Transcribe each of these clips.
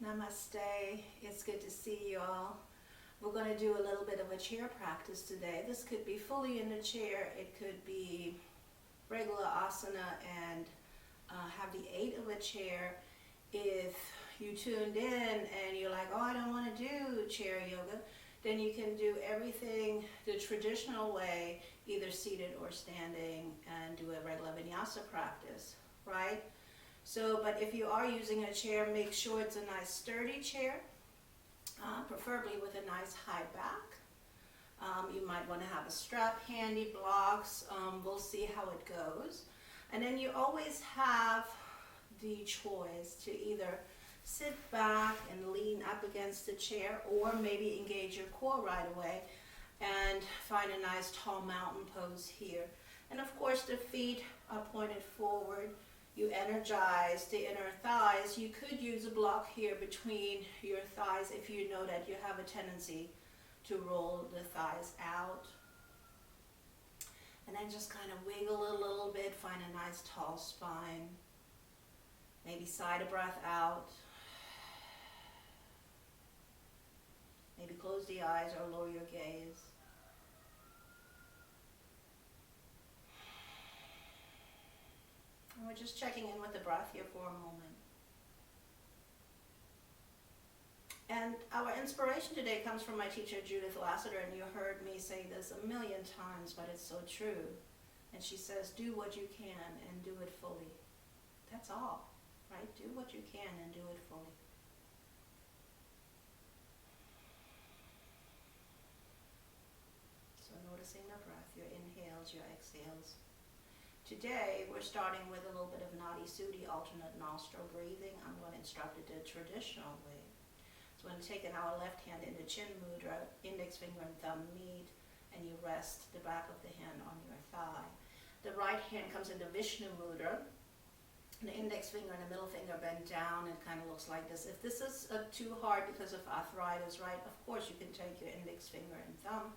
Namaste. It's good to see you all. We're going to do a little bit of a chair practice today. This could be fully in the chair. It could be regular asana and have the aid of a chair. If you tuned in and you're like, oh, I don't want to do chair yoga, then you can do everything the traditional way, either seated or standing, and do a regular vinyasa practice, right? So, but if you are using a chair, make sure it's a nice sturdy chair, preferably with a nice high back. You might want to have a strap handy, blocks. We'll see how it goes. And then you always have the choice to either sit back and lean up against the chair, or maybe engage your core right away and find a nice tall mountain pose here. And of course the feet are pointed forward. You energize the inner thighs. You could use a block here between your thighs if you know that you have a tendency to roll the thighs out. And then just kind of wiggle a little bit, find a nice tall spine. Maybe sigh a breath out. Maybe close the eyes or lower your gaze. And we're just checking in with the breath here for a moment. And our inspiration today comes from my teacher, Judith Lassiter, and you heard me say this a million times, but it's so true. And she says, do what you can and do it fully. That's all, right? Do what you can and do it fully. So noticing the breath, your inhales, your exhales. Today, we're starting with a little bit of Nadi Sudhi, alternate nostril breathing. I'm going to instruct it the traditional way. So we're going to take our left hand into Chin Mudra, index finger and thumb meet, and you rest the back of the hand on your thigh. The right hand comes into Vishnu Mudra, and the index finger and the middle finger bend down, and kind of looks like this. If this is too hard because of arthritis, right, of course you can take your index finger and thumb.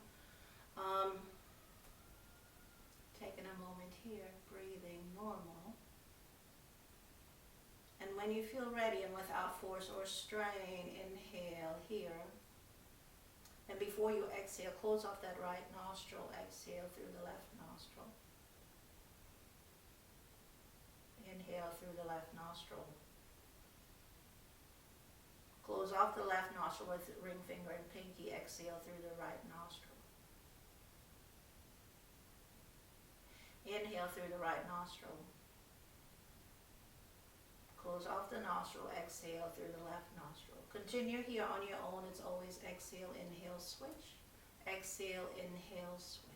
Taking a moment here, breathing normal. And when you feel ready and without force or strain, inhale here. And before you exhale, close off that right nostril, exhale through the left nostril. Inhale through the left nostril. Close off the left nostril with ring finger and pinky, exhale through the right nostril. Inhale through the right nostril. Close off the nostril, exhale through the left nostril. Continue here on your own. It's always exhale, inhale, switch. Exhale, inhale, switch.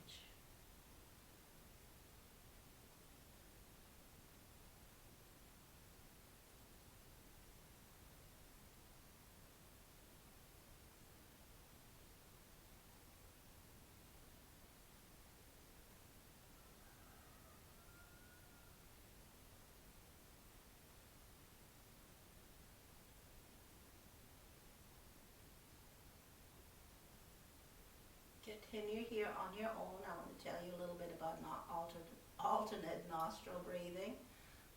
Continue here on your own. I want to tell you a little bit about alternate nostril breathing.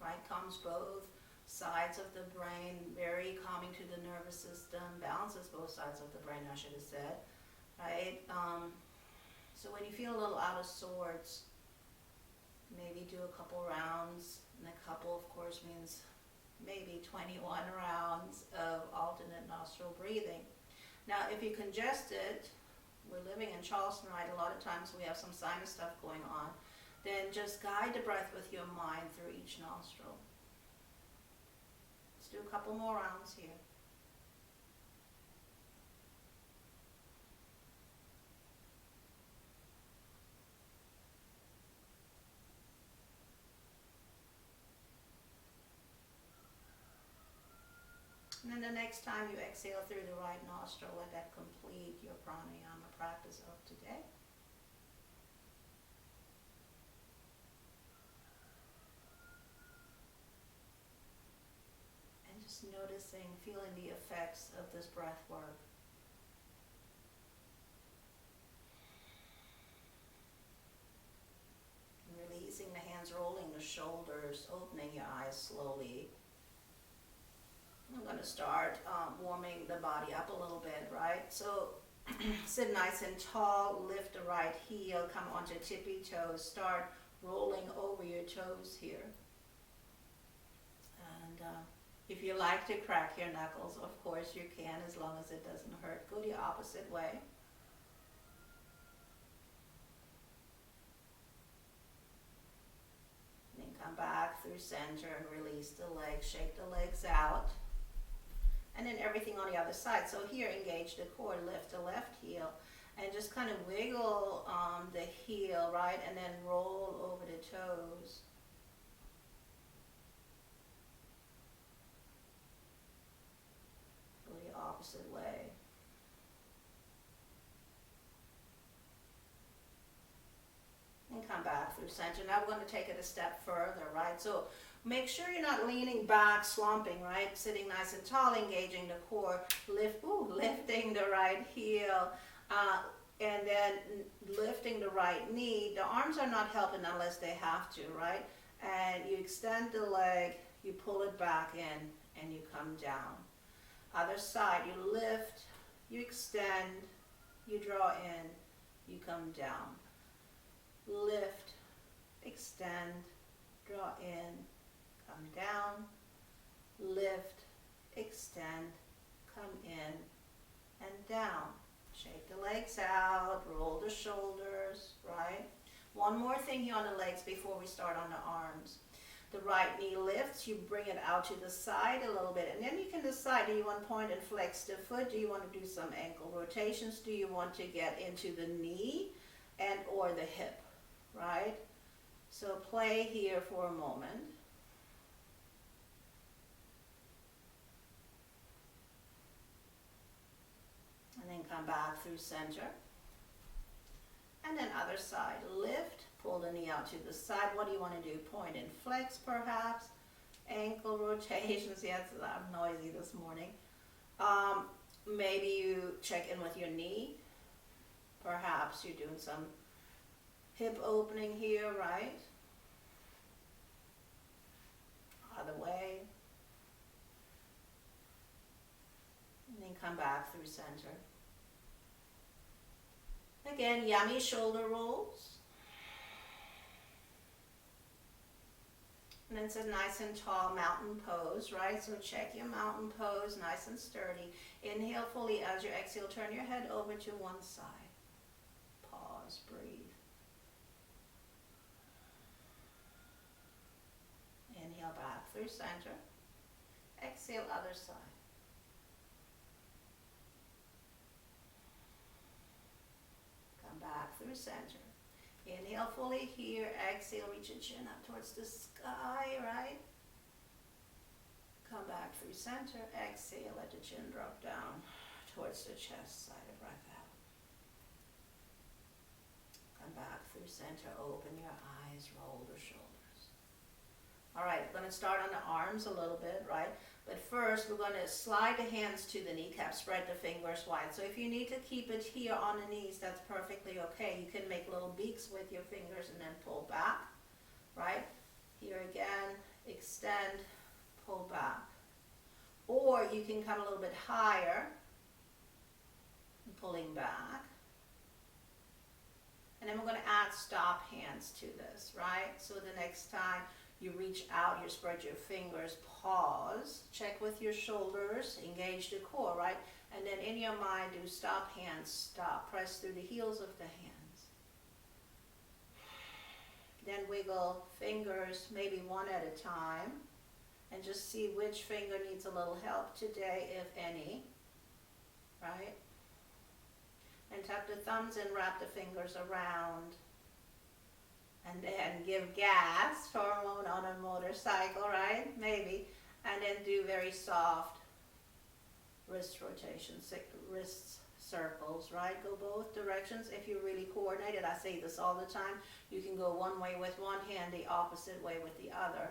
Right, calms both sides of the brain, very calming to the nervous system, balances both sides of the brain, I should have said. Right, so when you feel a little out of sorts, maybe do a couple rounds, and a couple of course means maybe 21 rounds of alternate nostril breathing. Now if you're congested, we're living in Charleston, right? A lot of times we have some sinus stuff going on. Then just guide the breath with your mind through each nostril. Let's do a couple more rounds here. And then the next time you exhale through the right nostril, let that complete your pranayama practice of today. And just noticing, feeling the effects of this breath work. And releasing the hands, rolling the shoulders, opening your eyes slowly. I'm going to start warming the body up a little bit, right? So sit nice and tall, lift the right heel, come onto tippy toes, start rolling over your toes here. And if you like to crack your knuckles, of course you can, as long as it doesn't hurt. Go the opposite way. Then come back through center and release the legs, shake the legs out. And then everything on the other side. So here, engage the core, lift the left heel, and just kind of wiggle the heel, right? And then roll over the toes. Go the opposite way. And come back through center. Now we're going to take it a step further, right? So make sure you're not leaning back, slumping, right? Sitting nice and tall, engaging the core, lifting the right heel, and then lifting the right knee. The arms are not helping unless they have to, right? And you extend the leg, you pull it back in, and you come down. Other side, you lift, you extend, you draw in, you come down. Lift, extend, draw in, come down, lift, extend, come in, and down. Shake the legs out, roll the shoulders, right? One more thing here on the legs before we start on the arms. The right knee lifts, you bring it out to the side a little bit, and then you can decide, do you want to point and flex the foot? Do you want to do some ankle rotations? Do you want to get into the knee and or the hip, right? So play here for a moment. And then come back through center. And then other side, lift, pull the knee out to the side. What do you want to do? Point and flex perhaps. Ankle rotations. Yeah, it's noisy this morning. Maybe you check in with your knee. Perhaps you're doing some hip opening here, right? Other way. And then come back through center. Again, yummy shoulder rolls. And then sit nice and tall, mountain pose, right? So check your mountain pose, nice and sturdy. Inhale fully. As you exhale, turn your head over to one side. Pause, breathe. Inhale back through center. Exhale, other side. Come back through center. Inhale fully here. Exhale, reach your chin up towards the sky, right? Come back through center. Exhale, let the chin drop down towards the chest, side of breath out. Come back through center. Open your eyes, roll the shoulders. All right, we're going to start on the arms a little bit, right? But first, we're going to slide the hands to the kneecap, spread the fingers wide. So if you need to keep it here on the knees, that's perfectly okay. You can make little beaks with your fingers and then pull back, right? Here again, extend, pull back. Or you can come a little bit higher, pulling back. And then we're going to add stop hands to this, right? So the next time you reach out, you spread your fingers, pause, check with your shoulders, engage the core, right? And then in your mind, do stop hands, stop. Press through the heels of the hands. Then wiggle fingers, maybe one at a time, and just see which finger needs a little help today, if any, right? And tuck the thumbs and wrap the fingers around. And then give gas for a moment on a motorcycle, right? Maybe. And then do very soft wrist rotations, wrist circles, right? Go both directions. If you're really coordinated, I say this all the time, you can go one way with one hand, the opposite way with the other.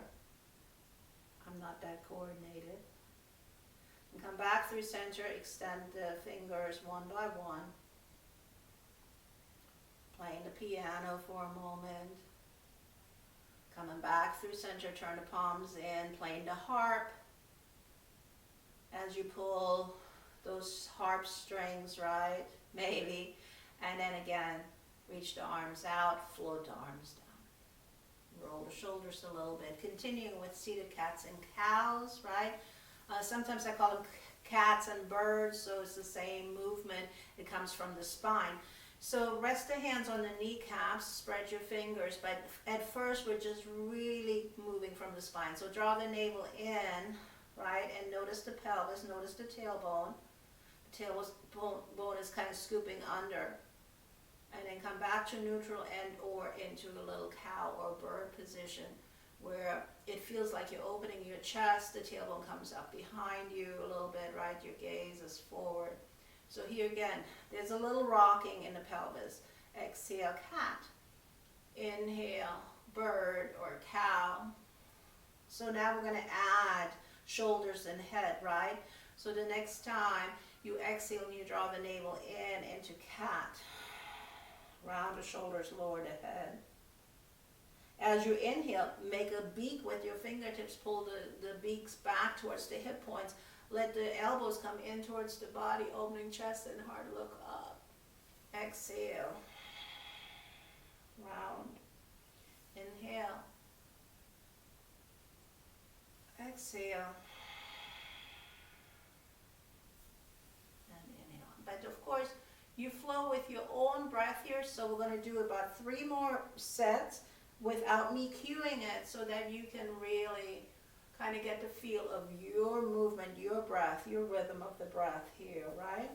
I'm not that coordinated. And come back through center, extend the fingers one by one. Playing the piano for a moment. Coming back through center, turn the palms in, playing the harp. And as you pull those harp strings, right? Maybe. And then again, reach the arms out, float the arms down. Roll the shoulders a little bit. Continuing with seated cats and cows, right? Sometimes I call them cats and birds, so it's the same movement. It comes from the spine. So rest the hands on the kneecaps, spread your fingers, but at first we're just really moving from the spine. So draw the navel in, right, and notice the pelvis, notice the tailbone. The tailbone is kind of scooping under. And then come back to neutral and or into a little cow or bird position where it feels like you're opening your chest, the tailbone comes up behind you a little bit, right? Your gaze is forward. So here again, there's a little rocking in the pelvis. Exhale, cat. Inhale, bird or cow. So now we're going to add shoulders and head, right? So the next time you exhale and you draw the navel in into cat. Round the shoulders, lower the head. As you inhale, make a beak with your fingertips. Pull the beaks back towards the hip points. Let the elbows come in towards the body, opening chest and heart. Look up. Exhale. Round. Inhale. Exhale. And inhale. But of course, you flow with your own breath here, so we're going to do about 3 more sets without me cueing it so that you can really kind of get the feel of your movement, your breath, your rhythm of the breath here, right?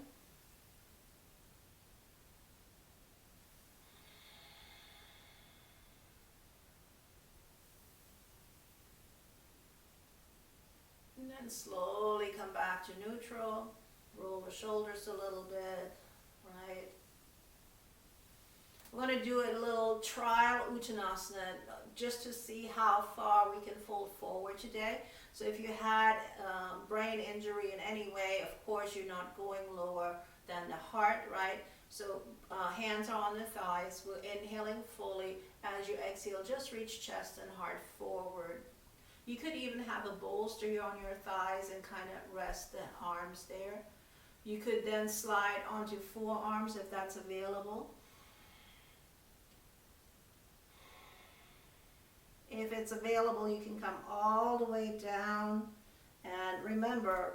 And then slowly come back to neutral, roll the shoulders a little bit, right? We're going to do a little trial Uttanasana just to see how far we can fold forward today. So if you had brain injury in any way, of course you're not going lower than the heart, right? So hands are on the thighs. We're inhaling fully. As you exhale, just reach chest and heart forward. You could even have a bolster here on your thighs and kind of rest the arms there. You could then slide onto forearms if that's available. If it's available, you can come all the way down. And remember,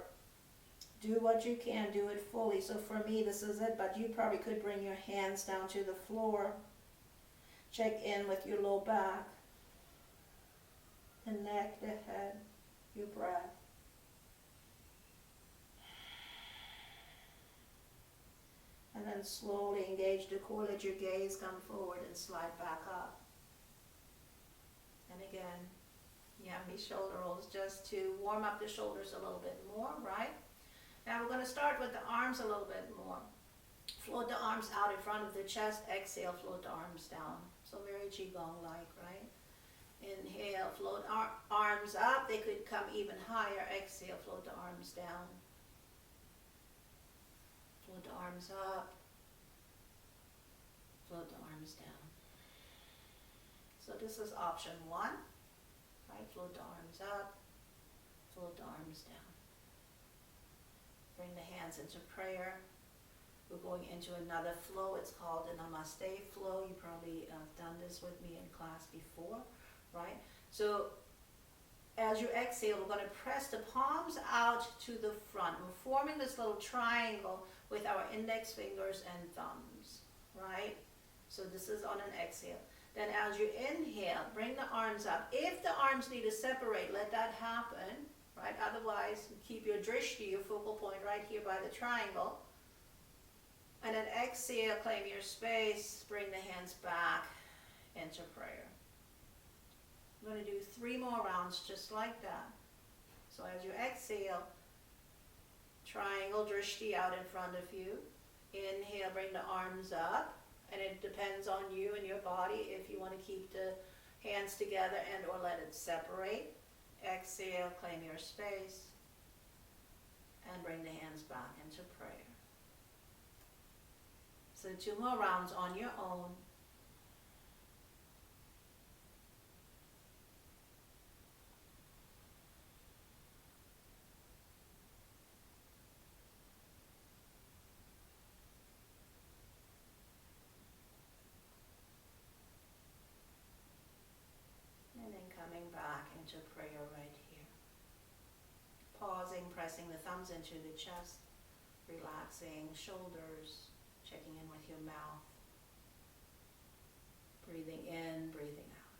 do what you can, do it fully. So for me, this is it, but you probably could bring your hands down to the floor. Check in with your low back, the neck, the head, your breath. And then slowly engage the core, let your gaze come forward and slide back up. And again, yummy shoulder rolls just to warm up the shoulders a little bit more, right? Now we're going to start with the arms a little bit more. Float the arms out in front of the chest. Exhale, float the arms down. So very Qigong-like, right? Inhale, float arms up. They could come even higher. Exhale, float the arms down. Float the arms up. Float the arms down. So this is option 1, right? Float the arms up, float the arms down. Bring the hands into prayer. We're going into another flow. It's called the Namaste flow. You probably done this with me in class before, right? So as you exhale, we're going to press the palms out to the front. We're forming this little triangle with our index fingers and thumbs, right? So this is on an exhale. Then as you inhale, bring the arms up. If the arms need to separate, let that happen, right? Otherwise, keep your drishti, your focal point, right here by the triangle. And then exhale, claim your space, bring the hands back into prayer. I'm going to do 3 more rounds just like that. So as you exhale, triangle drishti out in front of you. Inhale, bring the arms up. And it depends on you and your body if you want to keep the hands together and or let it separate. Exhale, claim your space, and bring the hands back into prayer. So 2 more rounds on your own. pressing the thumbs into the chest, relaxing shoulders, checking in with your mouth, breathing in, breathing out.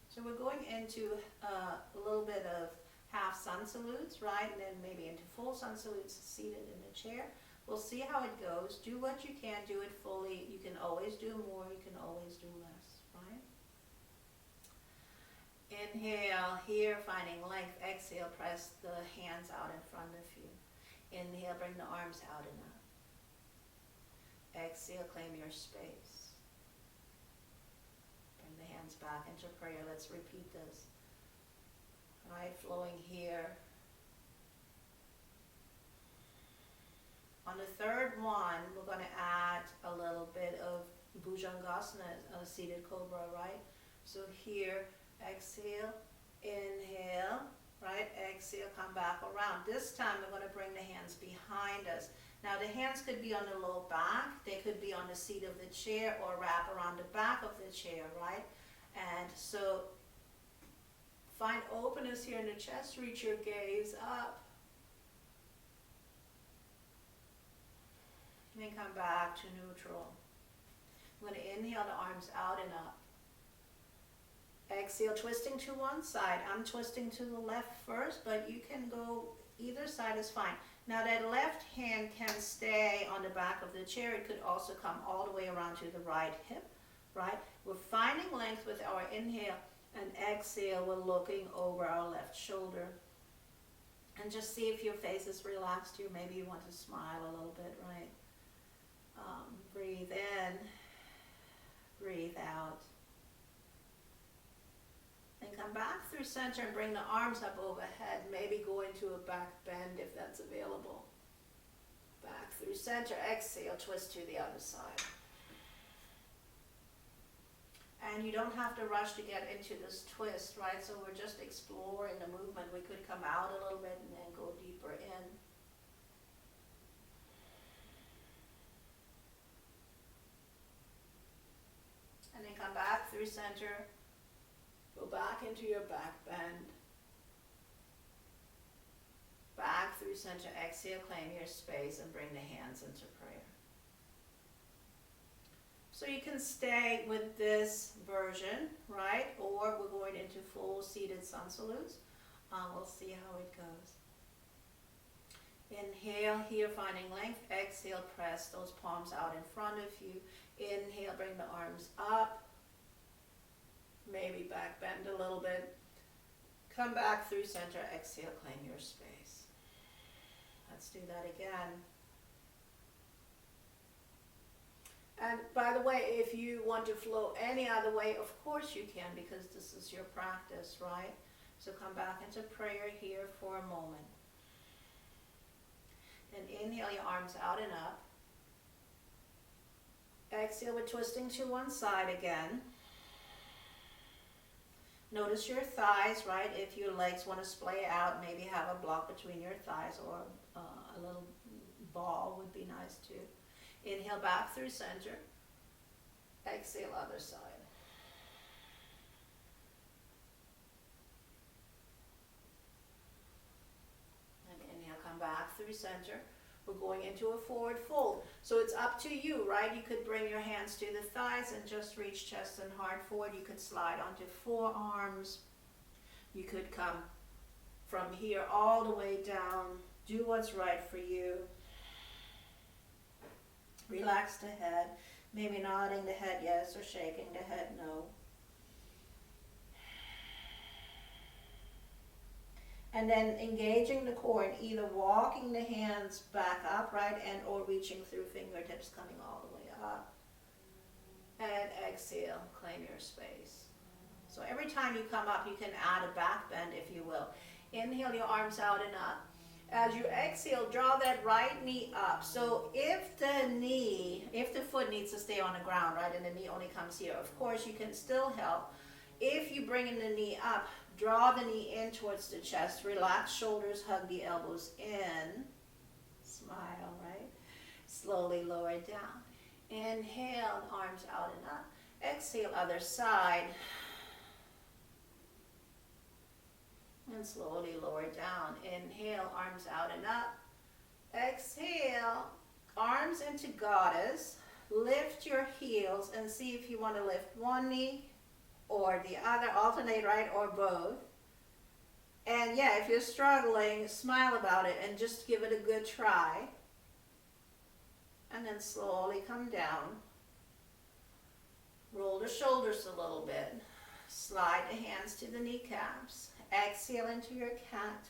So we're going into a little bit of half sun salutes, right? And then maybe into full sun salutes seated in the chair. We'll see how it goes. Do what you can, do it fully. You can always do more, you can always do less, right? Inhale here, finding length. Exhale, press the hands out in front of you. Inhale, bring the arms out and up. Exhale, claim your space. Bring the hands back into prayer. Let's repeat this. Right, flowing here. On the third one, we're going to add a little bit of Bhujangasana, a seated cobra, right? So here, exhale, inhale, right? Exhale, come back around. This time, we're going to bring the hands behind us. Now, the hands could be on the low back. They could be on the seat of the chair or wrap around the back of the chair, right? And so, find openness here in the chest. Reach your gaze up. And then come back to neutral. I'm going to inhale the arms out and up. Exhale, twisting to one side. I'm twisting to the left first, but you can go either side is fine. Now that left hand can stay on the back of the chair. It could also come all the way around to the right hip, right? We're finding length with our inhale, and exhale, we're looking over our left shoulder. And just see if your face is relaxed here. Maybe you want to smile a little bit, right? Breathe in, breathe out. Then come back through center and bring the arms up overhead. Maybe go into a back bend if that's available. Back through center, exhale, twist to the other side. And you don't have to rush to get into this twist, right? So we're just exploring the movement. We could come out a little bit and then go deeper in. And then come back through center. Go back into your back bend. Back through center, exhale, claim your space and bring the hands into prayer. So you can stay with this version, right? Or we're going into full seated sun salutes. We'll see how it goes. Inhale here, finding length. Exhale, press those palms out in front of you. Inhale, bring the arms up. Maybe back bend a little bit. Come back through center. Exhale, claim your space. Let's do that again. And by the way, if you want to flow any other way, of course you can, because this is your practice, right? So come back into prayer here for a moment. And inhale your arms out and up. Exhale, we're twisting to one side again. Notice your thighs, right? If your legs want to splay out, maybe have a block between your thighs, or a little ball would be nice too. Inhale back through center. Exhale, other side. And inhale, come back through center. We're going into a forward fold. So it's up to you, right? You could bring your hands to the thighs and just reach chest and heart forward. You could slide onto forearms. You could come from here all the way down. Do what's right for you. Relax the head. Maybe nodding the head yes or shaking the head no. And then engaging the core and either walking the hands back up, right, and or reaching through fingertips coming all the way up. And exhale, claim your space. So every time you come up, you can add a back bend, if you will. Inhale your arms out and up. As you exhale, draw that right knee up. So if the foot needs to stay on the ground, right, and the knee only comes here, of course you can still help. If you bring in the knee up, draw the knee in towards the chest. Relax shoulders, hug the elbows in. Smile, right? Slowly lower down. Inhale, arms out and up. Exhale, other side. And slowly lower down. Inhale, arms out and up. Exhale, arms into goddess. Lift your heels and see if you want to lift one knee or the other, alternate right or both. And yeah, if you're struggling, smile about it and just give it a good try. And then slowly come down. Roll the shoulders a little bit. Slide the hands to the kneecaps. Exhale into your cat.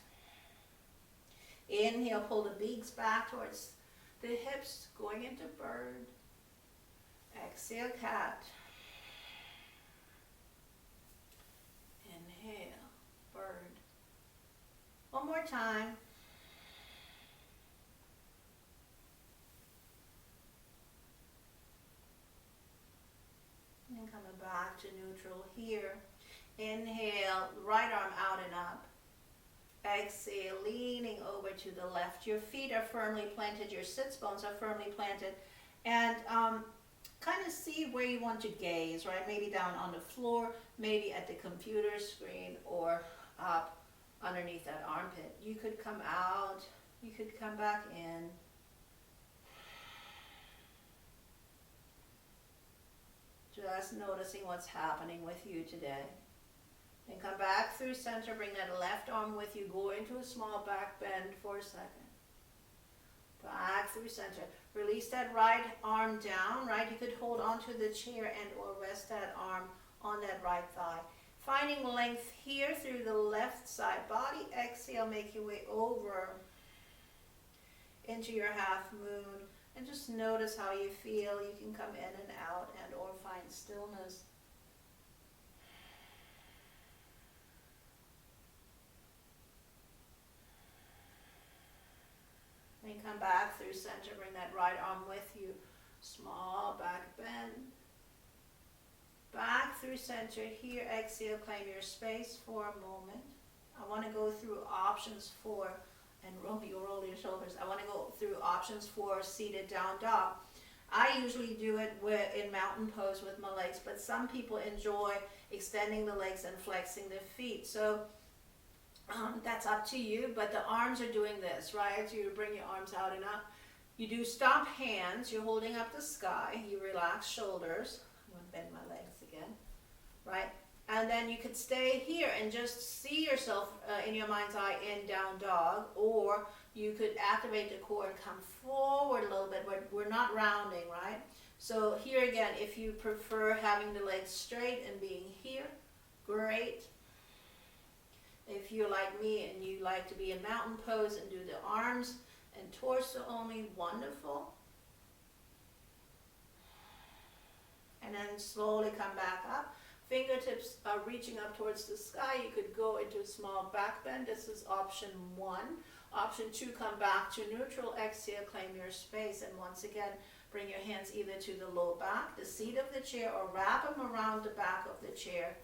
Inhale, pull the beaks back towards the hips, going into bird. Exhale, cat. Inhale, bird. One more time. And coming back to neutral here. Inhale, right arm out and up. Exhale, leaning over to the left. Your feet are firmly planted, your sits bones are firmly planted. And kind of see where you want to gaze, right? Maybe down on the floor, maybe at the computer screen, or up underneath that armpit. You could come out, you could come back in. Just noticing what's happening with you today. Then come back through center, bring that left arm with you, go into a small back bend for a second. Back through center. Release that right arm down, right? You could hold onto the chair and or rest that arm on that right thigh. Finding length here through the left side body. Exhale, make your way over into your half moon. And just notice how you feel. You can come in and out and or find stillness. Then come back through center, bring that right arm with you. Small back bend. Back through center here, exhale, claim your space for a moment. I want to go through options for, and roll your shoulders. I want to go through options for seated down dog. I usually do it in mountain pose with my legs, but some people enjoy extending the legs and flexing the feet. So that's up to you, but the arms are doing this, right? So you bring your arms out and up. You do stomp hands. You're holding up the sky. You relax shoulders. I'm going to bend my legs again, right? And then you could stay here and just see yourself in your mind's eye in down dog, or you could activate the core and come forward a little bit, but we're not rounding, right? So here again, if you prefer having the legs straight and being here, great. If you're like me and you like to be in mountain pose and do the arms and torso only, wonderful. And then slowly come back up. Fingertips are reaching up towards the sky. You could go into a small back bend. This is option 1. Option 2, come back to neutral. Exhale, claim your space. And once again, bring your hands either to the low back, the seat of the chair, or wrap them around the back of the chair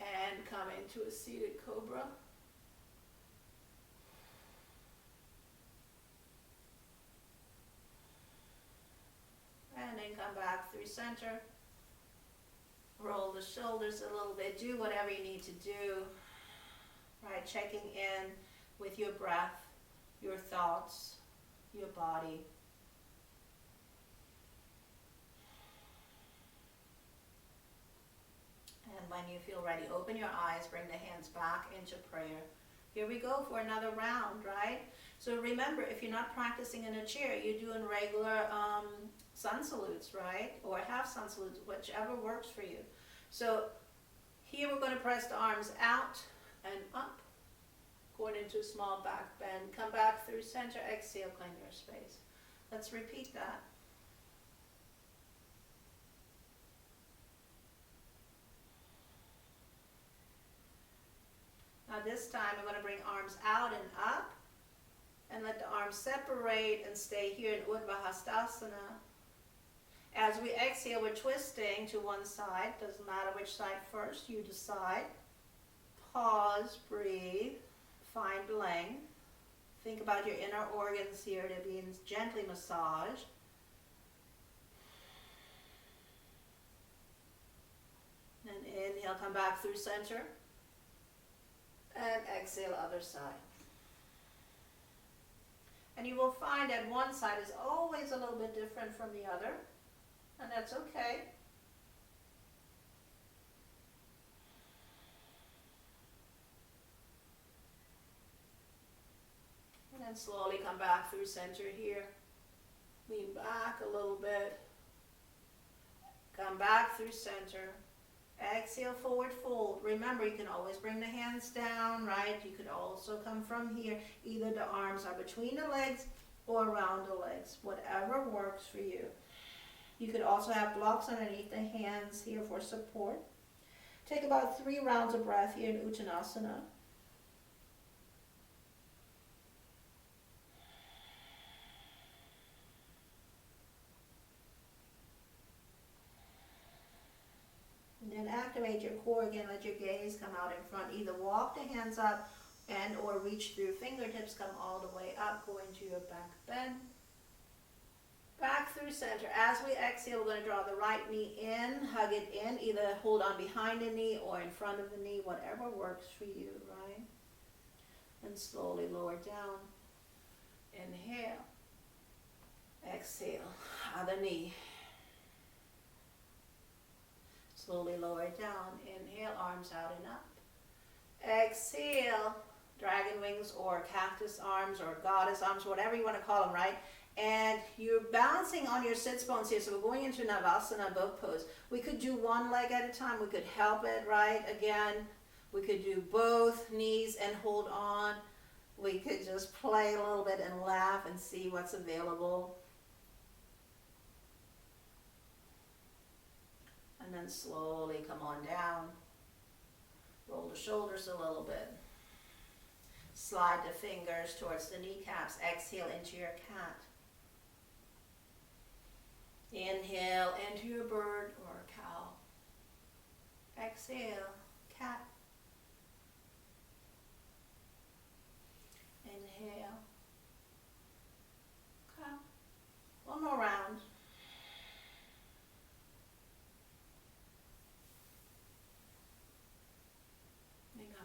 and come into a seated cobra. And then come back through center. Roll the shoulders a little bit. Do whatever you need to do. Right, checking in with your breath, your thoughts, your body. And when you feel ready, open your eyes, bring the hands back into prayer. Here we go for another round, right? So remember, if you're not practicing in a chair, you're doing regular sun salutes, right? Or half sun salutes, whichever works for you. So here we're going to press the arms out and up, going into a small back bend. Come back through center, exhale, claim your space. Let's repeat that. Now this time I'm going to bring arms out and up and let the arms separate and stay here in Urdhva Hastasana. As we exhale, we're twisting to one side. Doesn't matter which side first, you decide. Pause, breathe, find length. Think about your inner organs here. They're being gently massaged. And inhale, come back through center. And Exhale, other side. And you will find that one side is always a little bit different from the other, and that's okay. And then slowly come back through center here. Lean back a little bit. Come back through center. Exhale, forward fold. Remember, you can always bring the hands down, right? You could also come from here. Either the arms are between the legs or around the legs, whatever works for you. You could also have blocks underneath the hands here for support. Take about 3 rounds of breath here in Uttanasana. And then activate your core again. Let your gaze come out in front. Either walk the hands up and or reach through. Fingertips come all the way up. Go into your back bend. Back through center. As we exhale, we're going to draw the right knee in. Hug it in. Either hold on behind the knee or in front of the knee. Whatever works for you, right? And slowly lower down. Inhale. Exhale. Other knee. Slowly lower down. Inhale, arms out and up. Exhale, dragon wings or cactus arms or goddess arms, whatever you want to call them, right? And you're balancing on your sits bones here. So we're going into Navasana boat pose. We could do one leg at a time. We could help it, right? Again, we could do both knees and hold on. We could just play a little bit and laugh and see what's available. And then slowly come on down. Roll the shoulders a little bit. Slide the fingers towards the kneecaps. Exhale into your cat. Inhale into your bird or cow. Exhale, cat. Inhale, cow. One more round.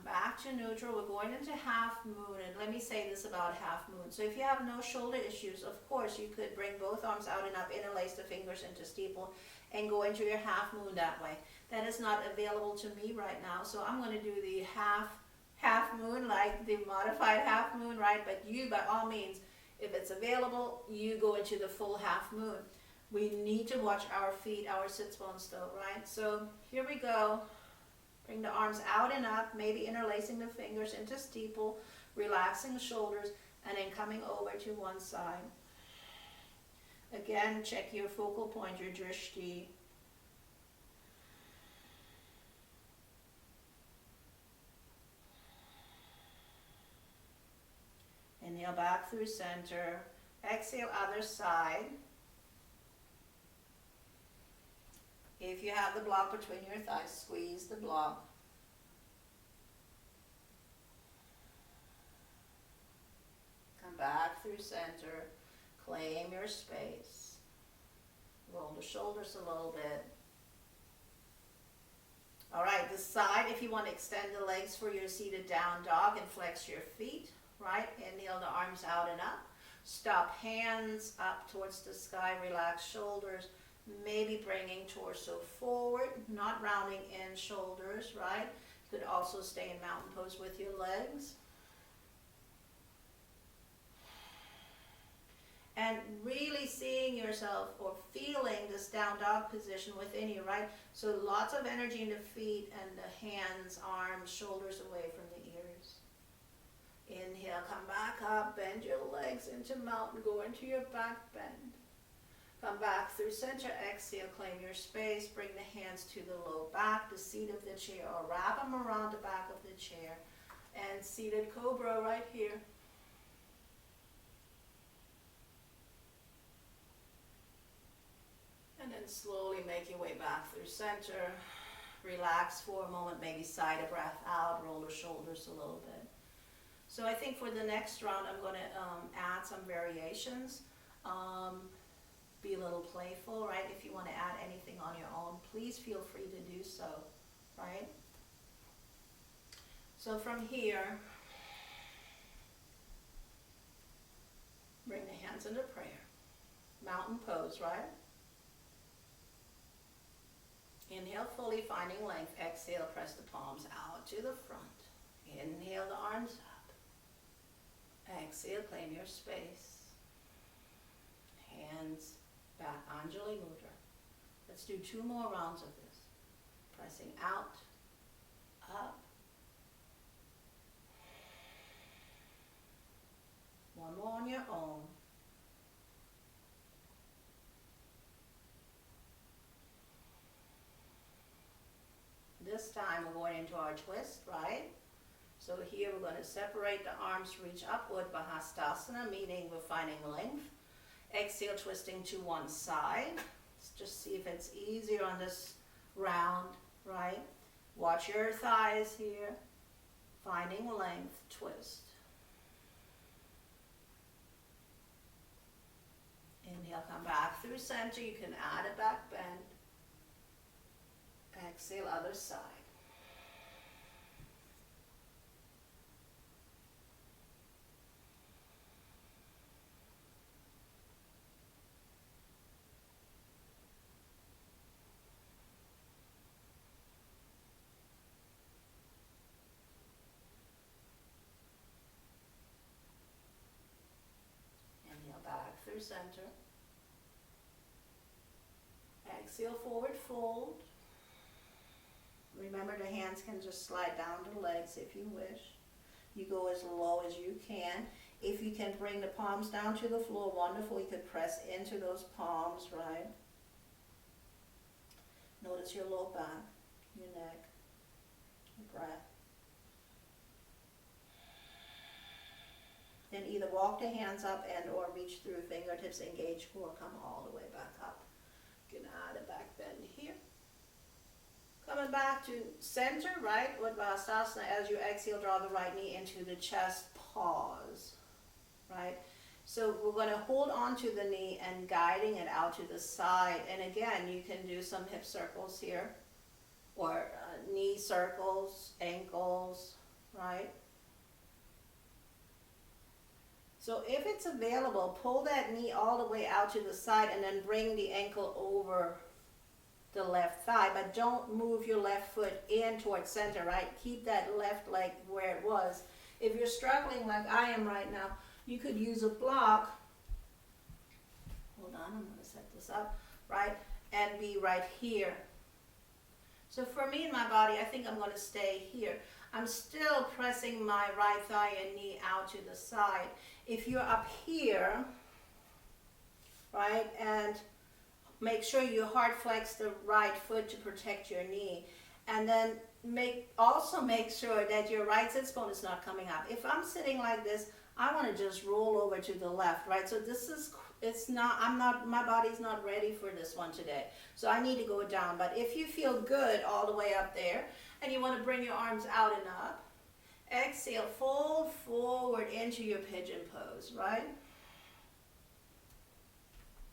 Back to neutral. We're going into half moon, and let me say this about half moon. So if you have no shoulder issues, of course you could bring both arms out and up, interlace the fingers into steeple, and go into your half moon that way. That is not available to me right now, so I'm going to do the half moon, like the modified half moon, right? But you, by all means, if it's available, you go into the full half moon. We need to watch our feet, our sits bones though, right? So here we go. Bring the arms out and up, maybe interlacing the fingers into steeple, relaxing the shoulders, and then coming over to one side. Again, check your focal point, your drishti. Inhale back through center. Exhale, other side. If you have the block between your thighs, squeeze the block. Come back through center. Claim your space. Roll the shoulders a little bit. All right, this side, if you want to extend the legs for your seated down dog and flex your feet, right? Inhale the arms out and up. Stop hands up towards the sky. Relax shoulders. Maybe bringing torso forward, not rounding in shoulders, right? You could also stay in mountain pose with your legs. And really seeing yourself or feeling this down dog position within you, right? So lots of energy in the feet and the hands, arms, shoulders away from the ears. Inhale, come back up, bend your legs into mountain, go into your back bend. Come back through center, exhale, claim your space, bring the hands to the low back, the seat of the chair, or wrap them around the back of the chair. And seated cobra right here. And then slowly make your way back through center. Relax for a moment, maybe sigh a breath out, roll the shoulders a little bit. So I think for the next round, I'm going to add some variations. Be a little playful, right? If you want to add anything on your own, please feel free to do so, right? So from here, hands into prayer. Mountain pose, right? Inhale fully, finding length. Exhale, press the palms out to the front. Inhale the arms up. Exhale, claim your space. Hands back, Anjali Mudra. Let's do 2 more rounds of this. Pressing out, up. 1 more on your own. This time we're going into our twist, right? So here we're going to separate the arms, reach upward, Bahastasana, meaning we're finding length. Exhale, twisting to one side. Let's just see if it's easier on this round, right? Watch your thighs here. Finding length, twist. Inhale, come back through center. You can add a back bend. Exhale, other side. Inhale, back through center. Exhale, forward fold. Remember, the hands can just slide down the legs if you wish. You go as low as you can. If you can bring the palms down to the floor, wonderful. You could press into those palms, right? Notice your low back, your neck, your breath. Then either walk the hands up and or reach through fingertips, engage core, come all the way back up. You can add a back bend here. Coming back to center, right? Uddhvastasana. As you exhale, draw the right knee into the chest, pause, right? So we're going to hold on to the knee and guiding it out to the side. And again, you can do some hip circles here, or knee circles, ankles, right? So if it's available, pull that knee all the way out to the side and then bring the ankle over the left thigh, but don't move your left foot in towards center, right? Keep that left leg where it was. If you're struggling like I am right now, you could use a block. Hold on, I'm going to set this up, right? And be right here. So for me and my body, I think I'm going to stay here. I'm still pressing my right thigh and knee out to the side. If you're up here, right, and make sure you hard flex the right foot to protect your knee. And then also make sure that your right sit bone is not coming up. If I'm sitting like this, I want to just roll over to the left, right? So my body's not ready for this one today. So I need to go down. But if you feel good all the way up there, and you want to bring your arms out and up, exhale, fold forward into your pigeon pose, right?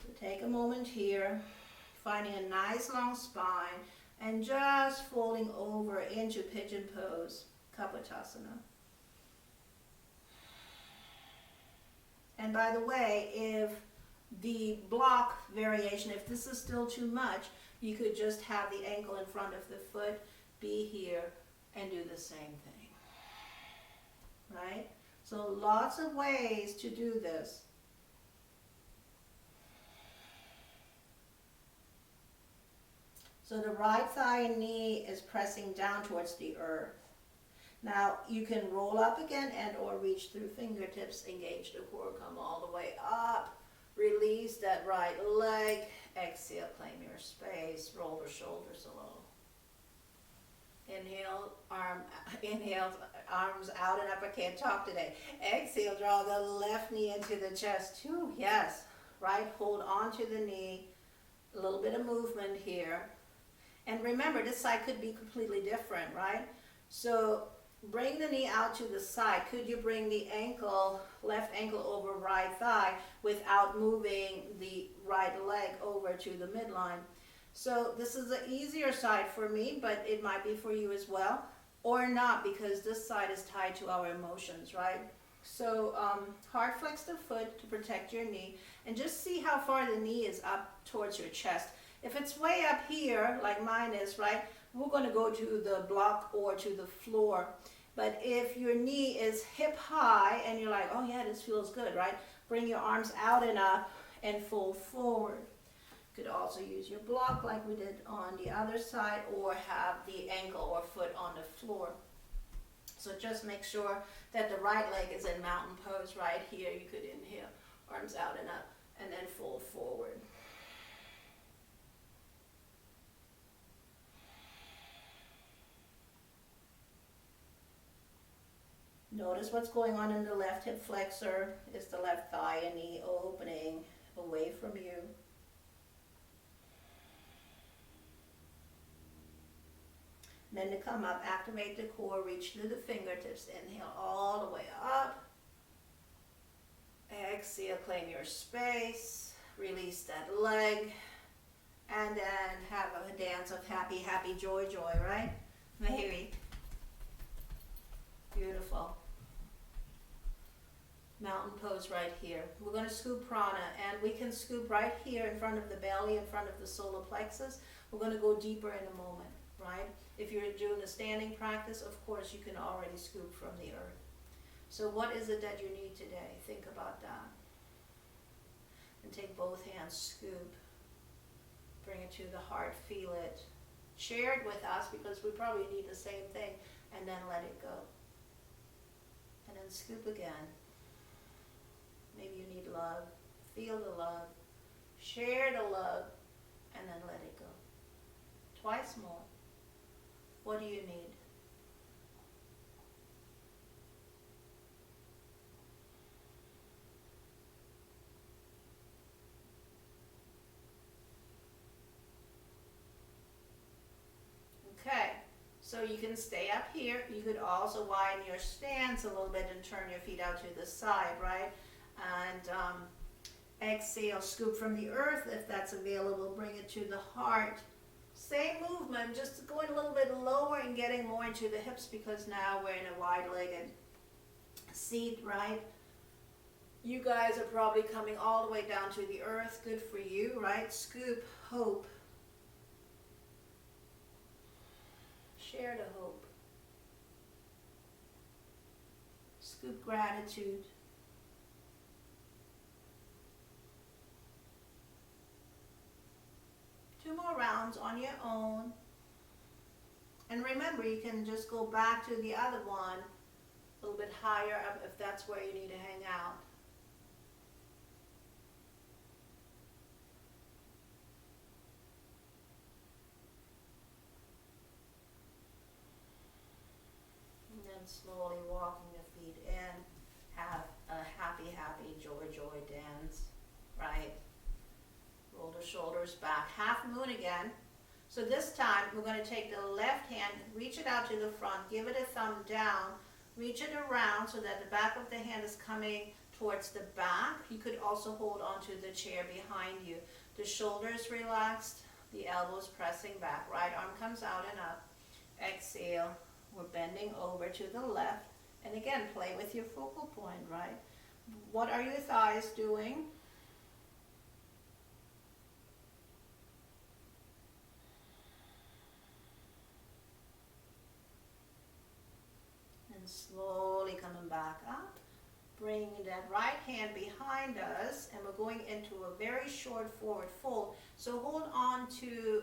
So take a moment here, finding a nice long spine, and just folding over into pigeon pose, Kapotasana. And by the way, if the block variation, if this is still too much, you could just have the ankle in front of the foot, be here, and do the same thing, right? So lots of ways to do this. So the right thigh and knee is pressing down towards the earth. Now you can roll up again and or reach through fingertips, engage the core, come all the way up, release that right leg, exhale, claim your space, roll the shoulders low. Inhale, arms out and up. I can't talk today. Exhale, draw the left knee into the chest. Whew, yes, right, hold on to the knee, a little bit of movement here. And remember, this side could be completely different, right? So bring the knee out to the side. Could you bring the ankle, left ankle over right thigh without moving the right leg over to the midline? So this is the easier side for me, but it might be for you as well, or not, because this side is tied to our emotions, right? So hard flex the foot to protect your knee, and just see how far the knee is up towards your chest. If it's way up here, like mine is, right, we're going to go to the block or to the floor. But if your knee is hip high and you're like, oh yeah, this feels good, right, bring your arms out and up and fold forward. You could also use your block like we did on the other side, or have the ankle or foot on the floor. So just make sure that the right leg is in mountain pose right here. You could inhale, arms out and up, and then fold forward. Notice what's going on in the left hip flexor. Is the left thigh and knee opening away from you? And then to come up, activate the core, reach through the fingertips, inhale all the way up. Exhale, claim your space, release that leg, and then have a dance of happy, happy, joy, joy, right? Mahiri. Beautiful. Mountain pose right here. We're going to scoop prana, and we can scoop right here in front of the belly, in front of the solar plexus. We're going to go deeper in a moment, right? If you're doing a standing practice, of course, you can already scoop from the earth. So what is it that you need today? Think about that. And take both hands, scoop. Bring it to the heart, feel it. Share it with us, because we probably need the same thing, and then let it go. And then scoop again. Maybe you need love. Feel the love. Share the love, and then let it go. Twice more. What do you need? Okay, so you can stay up here. You could also widen your stance a little bit and turn your feet out to the side, right? And exhale, scoop from the earth if that's available. Bring it to the heart. Same movement, just going a little bit lower and getting more into the hips, because now we're in a wide-legged seat, right? You guys are probably coming all the way down to the earth. Good for you, right? Scoop, hope. Share the hope. Scoop gratitude. Two more rounds on your own. And remember, you can just go back to the other one a little bit higher up if that's where you need to hang out. And then slowly walking the feet in. Have a happy, happy, joy, joy dance, right? Roll the shoulders back. Half moon again. So this time we're going to take the left hand, reach it out to the front, give it a thumb down, reach it around so that the back of the hand is coming towards the back. You could also hold onto the chair behind you. The shoulders relaxed, the elbows pressing back. Right arm comes out and up. Exhale. We're bending over to the left. And again, play with your focal point, right? What are your thighs doing? Slowly coming back up, bringing that right hand behind us, and we're going into a very short forward fold. So hold on to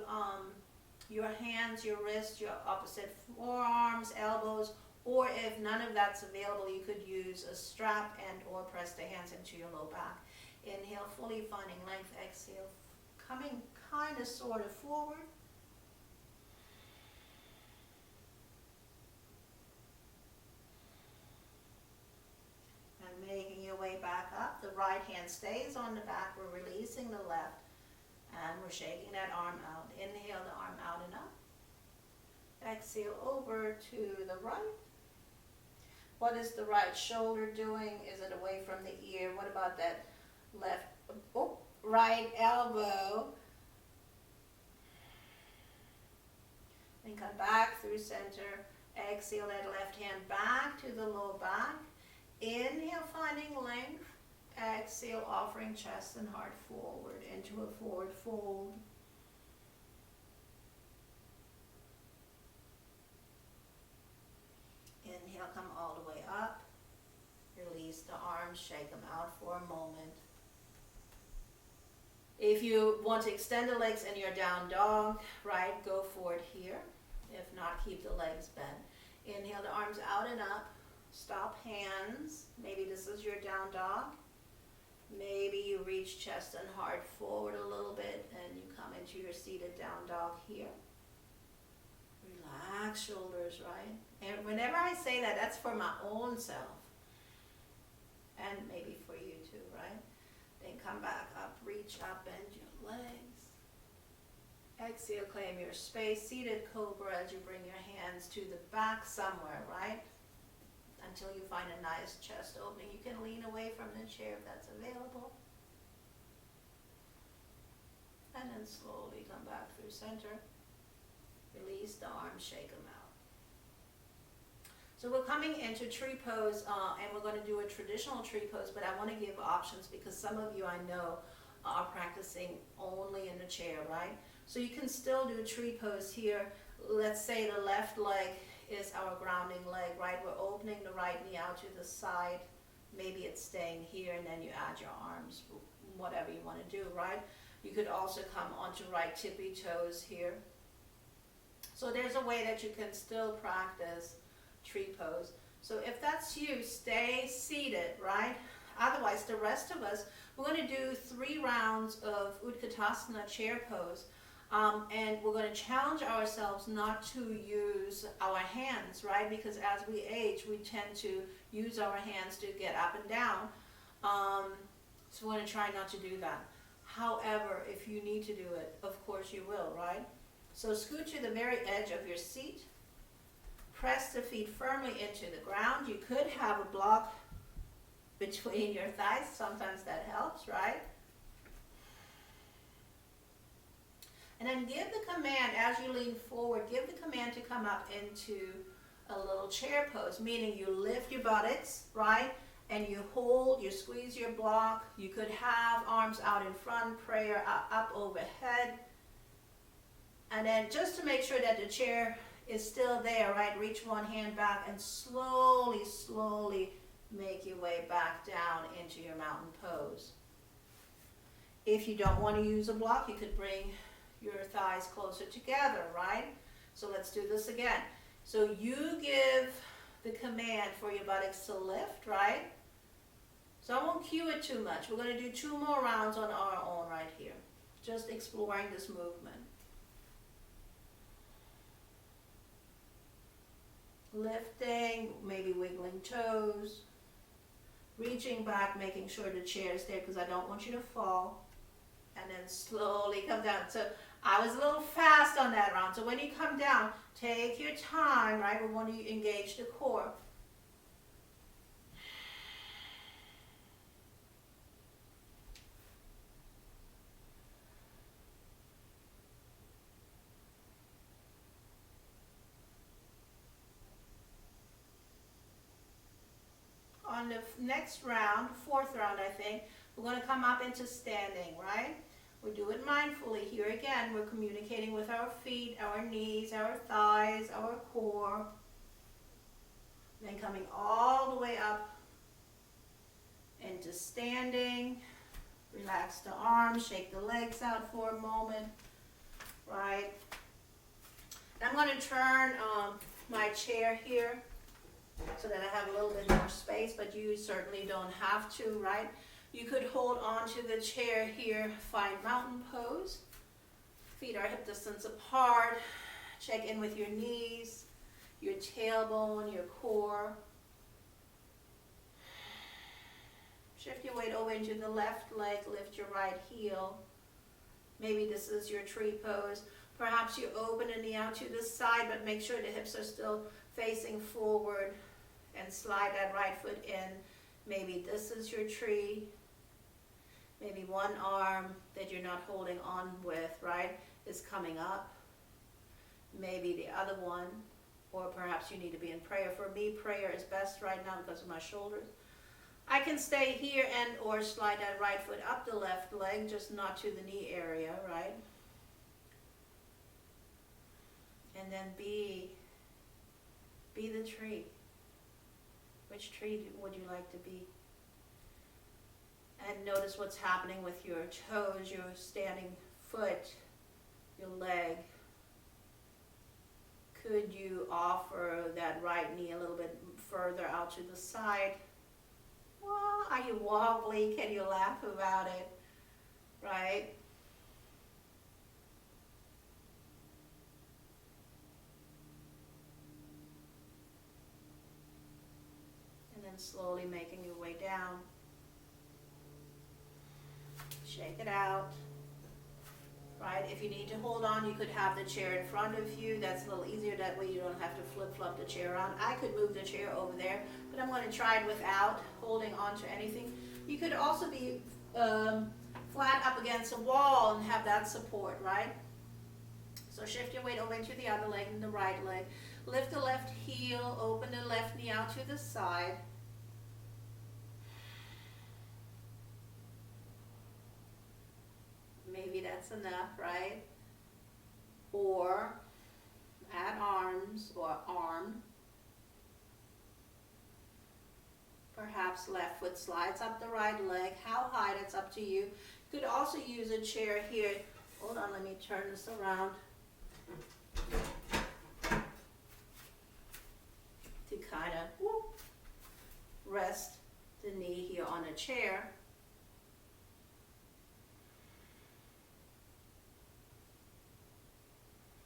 your hands, your wrists, your opposite forearms, elbows, or if none of that's available, you could use a strap and or press the hands into your low back. Inhale, fully finding length. Exhale, coming kind of sort of forward. Making your way back up. The right hand stays on the back. We're releasing the left, and we're shaking that arm out. Inhale the arm out and up. Exhale over to the right. What is the right shoulder doing? Is it away from the ear? What about that left, right elbow? Then come back through center. Exhale that left hand back to the low back. Inhale, finding length. Exhale, offering chest and heart forward into a forward fold. Inhale, come all the way up. Release the arms, shake them out for a moment. If you want to extend the legs in your down dog, right, go for it here. If not, keep the legs bent. Inhale the arms out and up. Stop hands. Maybe this is your down dog. Maybe you reach chest and heart forward a little bit and you come into your seated down dog here. Relax shoulders, right? And whenever I say that, that's for my own self. And maybe for you too, right? Then come back up, reach up, bend your legs. Exhale, claim your space. Seated cobra as you bring your hands to the back somewhere, right? Until you find a nice chest opening. You can lean away from the chair if that's available. And then slowly come back through center. Release the arms, shake them out. So we're coming into tree pose, and we're going to do a traditional tree pose, but I want to give options because some of you I know are practicing only in the chair, right? So you can still do a tree pose here. Let's say the left leg is our grounding leg, right? We're opening the right knee out to the side. Maybe it's staying here and then you add your arms, whatever you want to do, right? You could also come onto right tippy toes here. So there's a way that you can still practice tree pose. So if that's you, stay seated, right? Otherwise, the rest of us, we're going to do 3 rounds of Utkatasana chair pose. And we're going to challenge ourselves not to use our hands, right? Because as we age, we tend to use our hands to get up and down. So we're going to try not to do that. However, if you need to do it, of course you will, right? So scoot to the very edge of your seat. Press the feet firmly into the ground. You could have a block between your thighs. Sometimes that helps, right? And then give the command, as you lean forward, give the command to come up into a little chair pose, meaning you lift your buttocks, right? And you hold, you squeeze your block. You could have arms out in front, prayer up overhead. And then just to make sure that the chair is still there, right? Reach one hand back and slowly, slowly make your way back down into your mountain pose. If you don't want to use a block, you could bring your thighs closer together, right? So let's do this again. So you give the command for your buttocks to lift, right? So I won't cue it too much. We're going to do 2 more rounds on our own right here. Just exploring this movement. Lifting, maybe wiggling toes. Reaching back, making sure the chair is there because I don't want you to fall. And then slowly come down. So I was a little fast on that round. So when you come down, take your time, right? We want to engage the core. On the next round, 4th round I think, we're going to come up into standing, right? We do it mindfully. Here again, we're communicating with our feet, our knees, our thighs, our core. Then coming all the way up into standing. Relax the arms, shake the legs out for a moment, right? I'm going to turn my chair here so that I have a little bit more space, but you certainly don't have to, right? You could hold on to the chair here, find mountain pose. Feet are hip distance apart. Check in with your knees, your tailbone, your core. Shift your weight over into the left leg, lift your right heel. Maybe this is your tree pose. Perhaps you open a knee out to the side, but make sure the hips are still facing forward and slide that right foot in. Maybe this is your tree. Maybe one arm that you're not holding on with, right, is coming up. Maybe the other one, or perhaps you need to be in prayer. For me, prayer is best right now because of my shoulders. I can stay here and or slide that right foot up the left leg, just not to the knee area, right? And then be the tree. Which tree would you like to be? And notice what's happening with your toes, your standing foot, your leg. Could you offer that right knee a little bit further out to the side? Well, are you wobbly? Can you laugh about it? Right? And then slowly making your way down. Shake it out. Right? If you need to hold on, you could have the chair in front of you. That's a little easier. That way you don't have to flip-flop the chair around. I could move the chair over there, but I'm going to try it without holding on to anything. You could also be flat up against a wall and have that support, right? So shift your weight over into the other leg and the right leg. Lift the left heel, open the left knee out to the side. Maybe that's enough, right? Or add arms or arm. Perhaps left foot slides up the right leg. How high, that's up to you. You could also use a chair here. Hold on, let me turn this around. To kind of rest the knee here on a chair.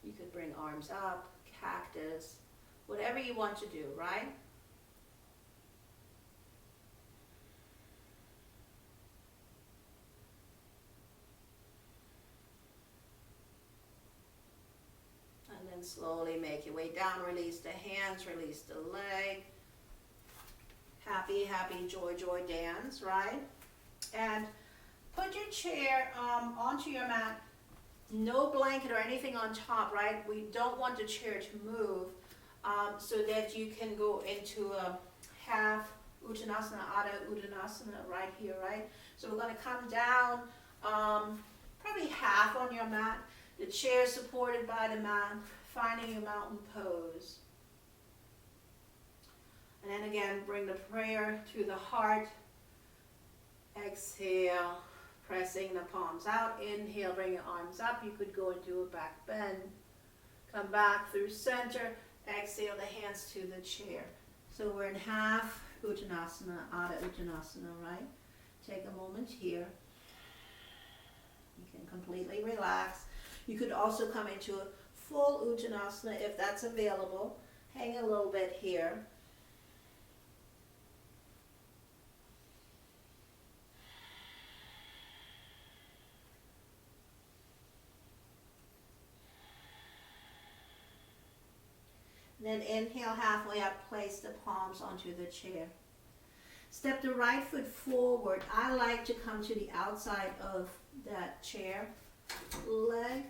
You could bring arms up, cactus, whatever you want to do, right? And then slowly make your way down, release the hands, release the leg. Happy, happy, joy, joy dance, right? And put your chair onto your mat. No blanket or anything on top, right? We don't want the chair to move so that you can go into a half Uttanasana, Adho Uttanasana right here, right? So we're going to come down probably half on your mat. The chair supported by the mat, finding your mountain pose. And then again, bring the prayer to the heart. Exhale. Pressing the palms out. Inhale, bring your arms up. You could go into a back bend. Come back through center. Exhale the hands to the chair. So we're in half Uttanasana, Adho Uttanasana, right? Take a moment here. You can completely relax. You could also come into a full Uttanasana if that's available. Hang a little bit here. Then inhale halfway up, place the palms onto the chair. Step the right foot forward. I like to come to the outside of that chair leg,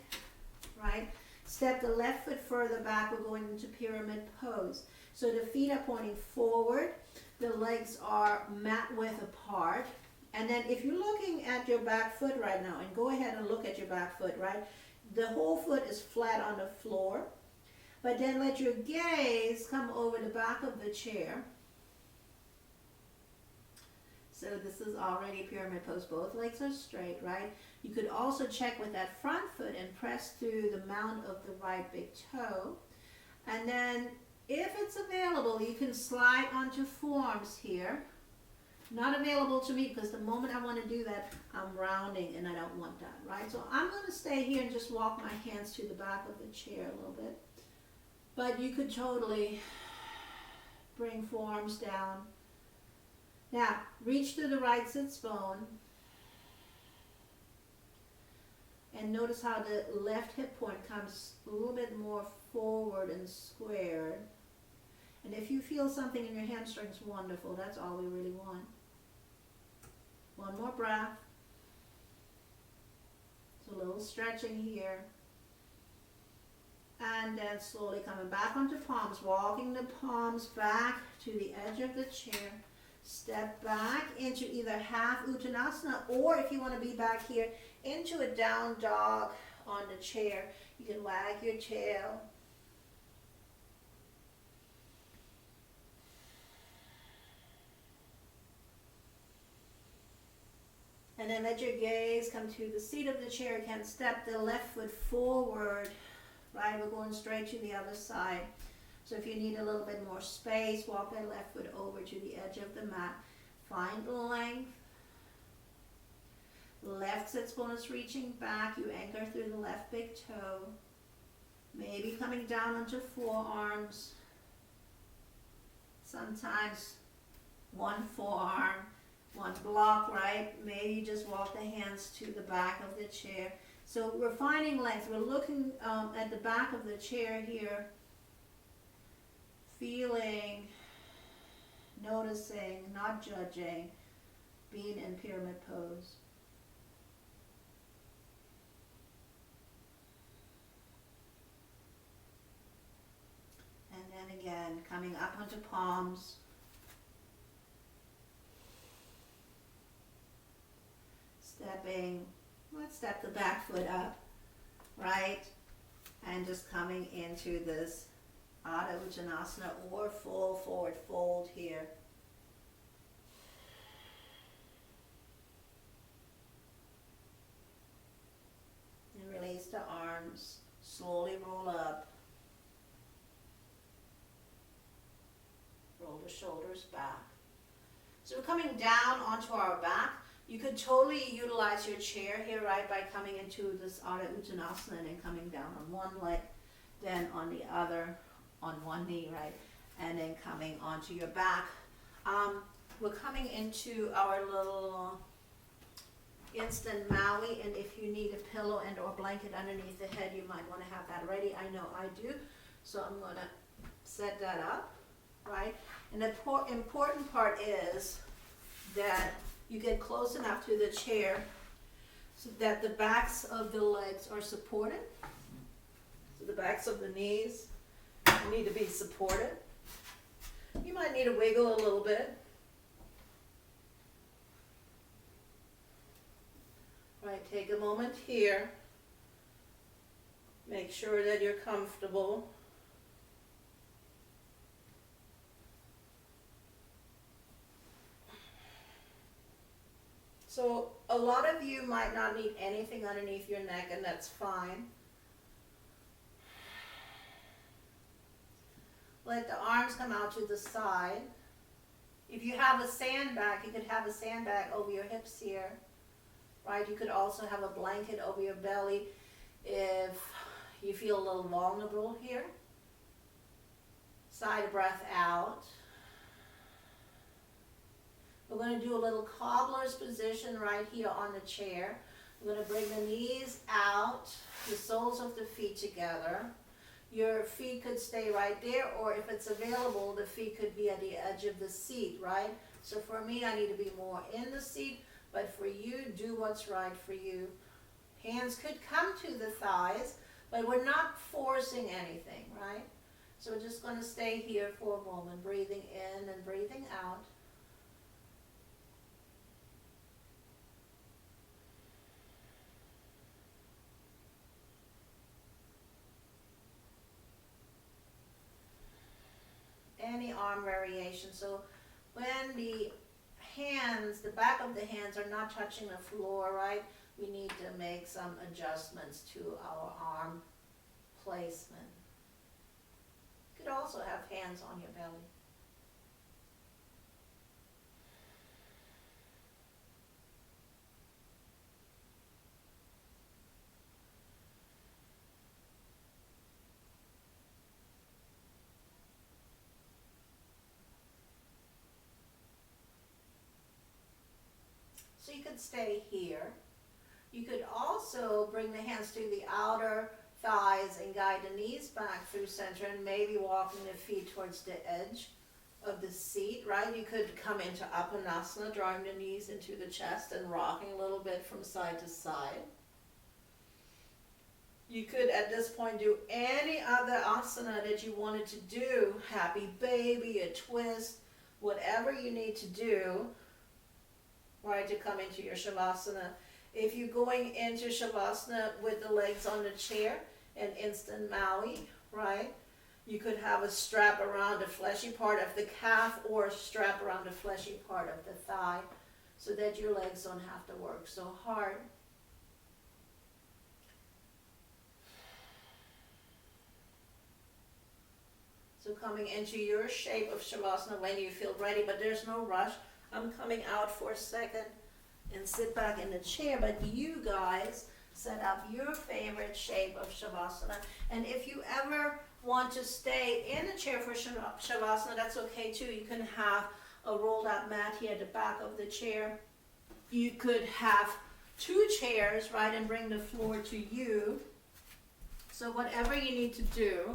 right? Step the left foot further back. We're going into pyramid pose. So the feet are pointing forward. The legs are mat width apart. And then if you're looking at your back foot right now, and go ahead and look at your back foot, right? The whole foot is flat on the floor. But then let your gaze come over the back of the chair. So this is already pyramid pose. Both legs are straight, right? You could also check with that front foot and press through the mount of the right big toe. And then if it's available, you can slide onto forearms here. Not available to me because the moment I want to do that, I'm rounding and I don't want that, right? So I'm going to stay here and just walk my hands to the back of the chair a little bit. But you could totally bring forearms down. Now, reach to the right sits bone. And notice how the left hip point comes a little bit more forward and squared. And if you feel something in your hamstrings, wonderful. That's all we really want. One more breath. So a little stretching here. And then slowly coming back onto palms, walking the palms back to the edge of the chair. Step back into either half Uttanasana, or if you want to be back here, into a down dog on the chair. You can wag your tail. And then let your gaze come to the seat of the chair again. Step the left foot forward. Right, we're going straight to the other side. So if you need a little bit more space, walk that left foot over to the edge of the mat. Find length. Left sits bonus reaching back. You anchor through the left big toe. Maybe coming down onto forearms. Sometimes one forearm, one block, right? Maybe you just walk the hands to the back of the chair. So we're finding length. We're looking at the back of the chair here, feeling, noticing, not judging, being in pyramid pose. And then again, coming up onto palms. Stepping, let's step the back foot up, right? And just coming into this Adho Uttanasana or full forward fold here. And release the arms, slowly roll up. Roll the shoulders back. So we're coming down onto our back. You could totally utilize your chair here, right, by coming into this Adho Uttanasana and then coming down on one leg, then on the other, on one knee, right, and then coming onto your back. We're coming into our little instant Maui, and if you need a pillow and or blanket underneath the head, you might want to have that ready. I know I do, so I'm going to set that up, right? And the important part is that you get close enough to the chair so that the backs of the legs are supported. So the backs of the knees need to be supported. You might need to wiggle a little bit. Right, take a moment here. Make sure that you're comfortable. So a lot of you might not need anything underneath your neck, and that's fine. Let the arms come out to the side. If you have a sandbag, you could have a sandbag over your hips here, right? You could also have a blanket over your belly if you feel a little vulnerable here. Side breath out. We're going to do a little cobbler's position right here on the chair. We're going to bring the knees out, the soles of the feet together. Your feet could stay right there, or if it's available, the feet could be at the edge of the seat, right? So for me, I need to be more in the seat, but for you, do what's right for you. Hands could come to the thighs, but we're not forcing anything, right? So we're just going to stay here for a moment, breathing in and breathing out. Any arm variation. So when the hands, the back of the hands are not touching the floor, right, we need to make some adjustments to our arm placement. You could also have hands on your belly. So you could stay here. You could also bring the hands to the outer thighs and guide the knees back through center and maybe walking the feet towards the edge of the seat, right? You could come into Apanasana, drawing the knees into the chest and rocking a little bit from side to side. You could at this point do any other asana that you wanted to do. Happy baby, a twist, whatever you need to do, right, to come into your Shavasana. If you're going into Shavasana with the legs on the chair, an instant Maui, right? You could have a strap around the fleshy part of the calf or a strap around the fleshy part of the thigh so that your legs don't have to work so hard. So coming into your shape of Shavasana when you feel ready, but there's no rush. I'm coming out for a second and sit back in the chair, but you guys set up your favorite shape of Shavasana. And if you ever want to stay in a chair for Shavasana, that's okay too. You can have a rolled out mat here at the back of the chair. You could have two chairs, right, and bring the floor to you. So whatever you need to do.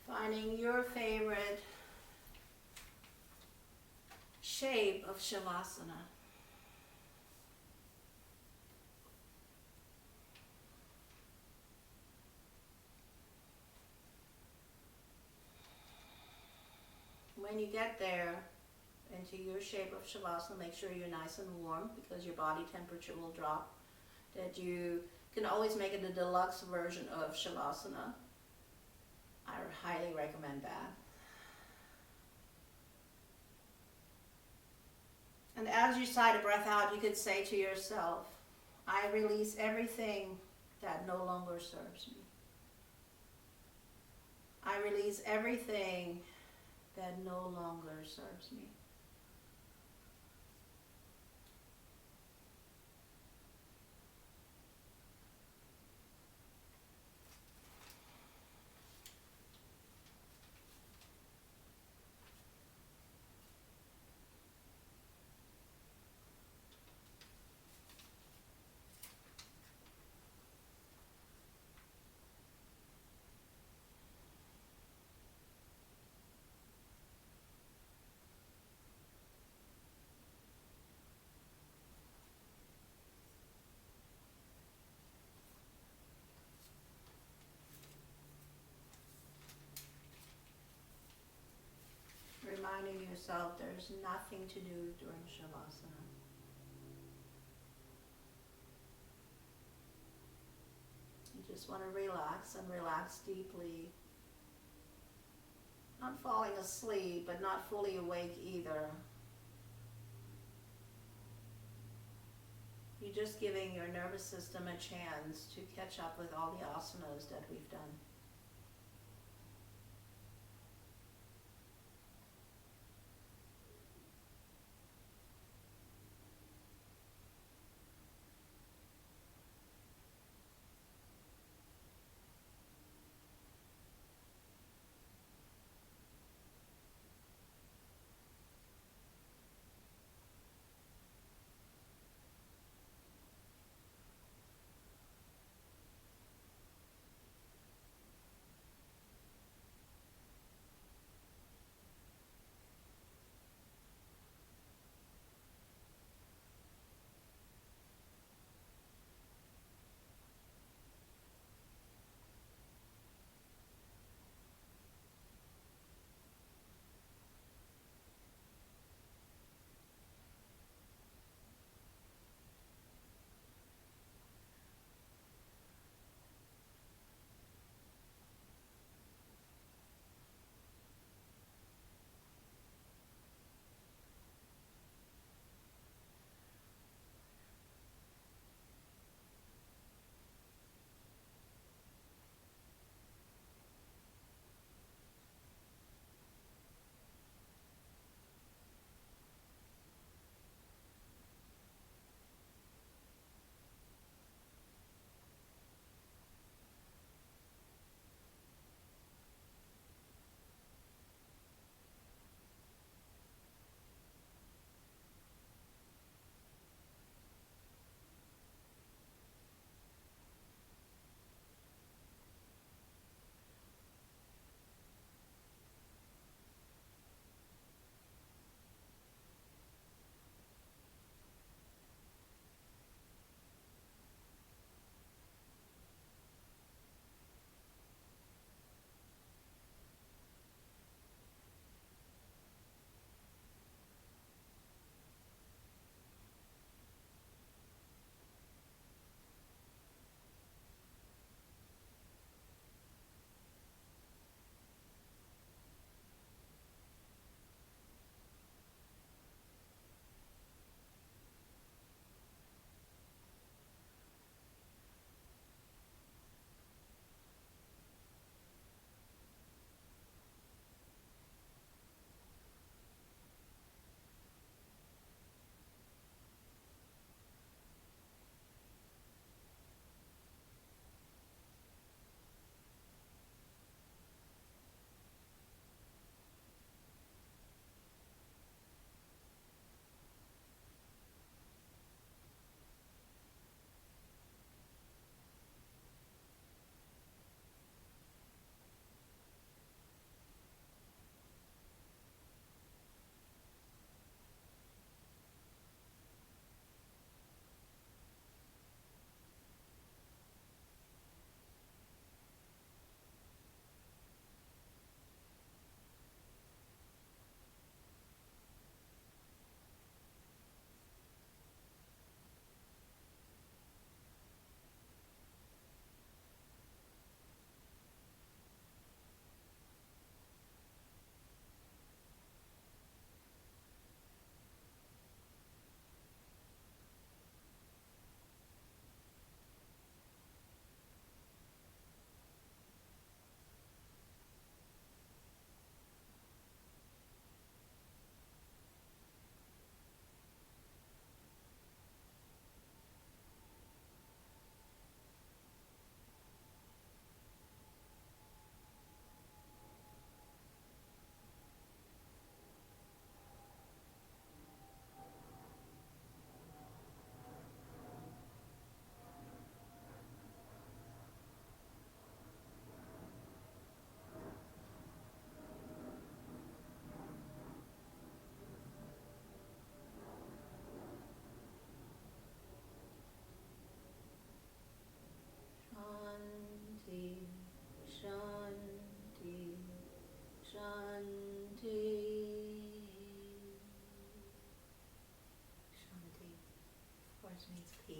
Finding your favorite shape of Shavasana. When you get there into your shape of Shavasana, make sure you're nice and warm because your body temperature will drop. That you can always make it a deluxe version of Shavasana. I highly recommend that. And as you sigh the breath out, you could say to yourself, I release everything that no longer serves me. I release everything that no longer serves me. Reminding yourself there's nothing to do during Shavasana. You just want to relax and relax deeply. Not falling asleep, but not fully awake either. You're just giving your nervous system a chance to catch up with all the asanas that we've done.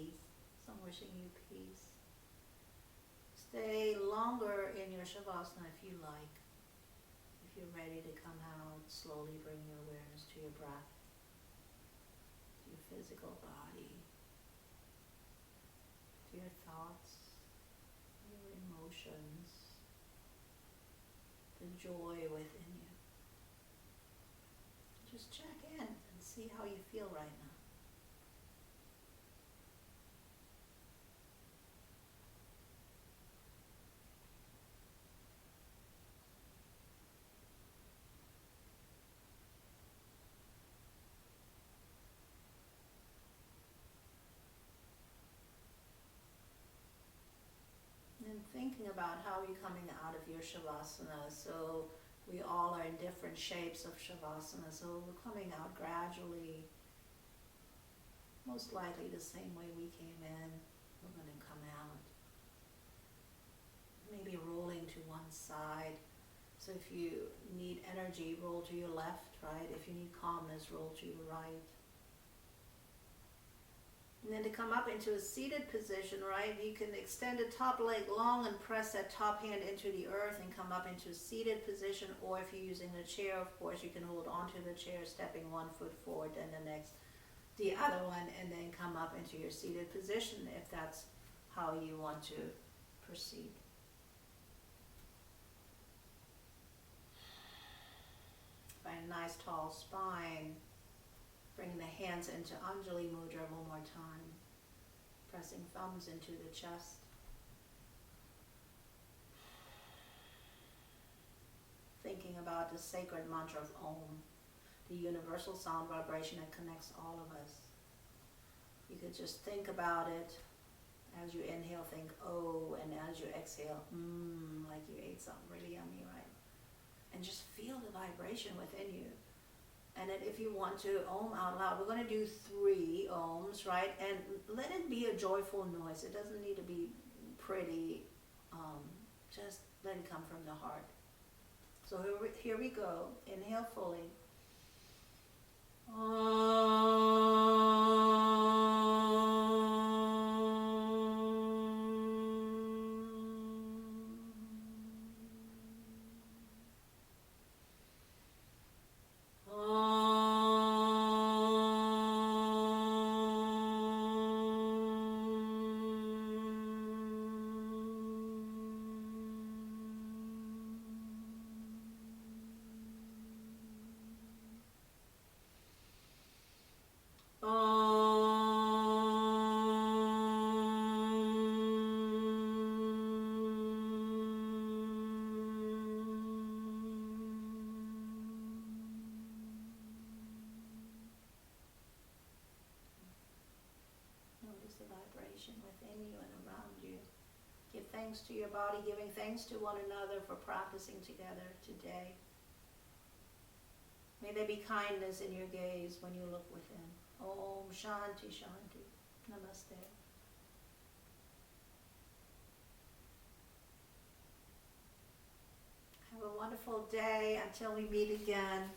peace. So I'm wishing you peace. Stay longer in your Shavasana if you like. If you're ready to come out, slowly bring your awareness to your breath, to your physical body, to your thoughts, your emotions, the joy within you. Just check in and see how you feel right now. And thinking about how you're coming out of your Shavasana. So we all are in different shapes of Shavasana. So we're coming out gradually, most likely the same way we came in. We're going to come out. Maybe rolling to one side. So if you need energy, roll to your left, right? If you need calmness, roll to your right. And then to come up into a seated position, right, you can extend the top leg long and press that top hand into the earth and come up into a seated position. Or if you're using a chair, of course, you can hold onto the chair, stepping one foot forward, then the other one, and then come up into your seated position if that's how you want to proceed. Find a nice tall spine. Bring the hands into Anjali Mudra one more time. Pressing thumbs into the chest. Thinking about the sacred mantra of Om, the universal sound vibration that connects all of us. You could just think about it. As you inhale, think oh, and as you exhale, like you ate something really yummy, right? And just feel the vibration within you. And then if you want to Om out loud, we're going to do 3 Oms, right? And let it be a joyful noise. It doesn't need to be pretty. Just let it come from the heart. So here we go. Inhale fully. The vibration within you and around you. Give thanks to your body, giving thanks to one another for practicing together today. May there be kindness in your gaze when you look within. Om Shanti Shanti. Namaste. Have a wonderful day until we meet again.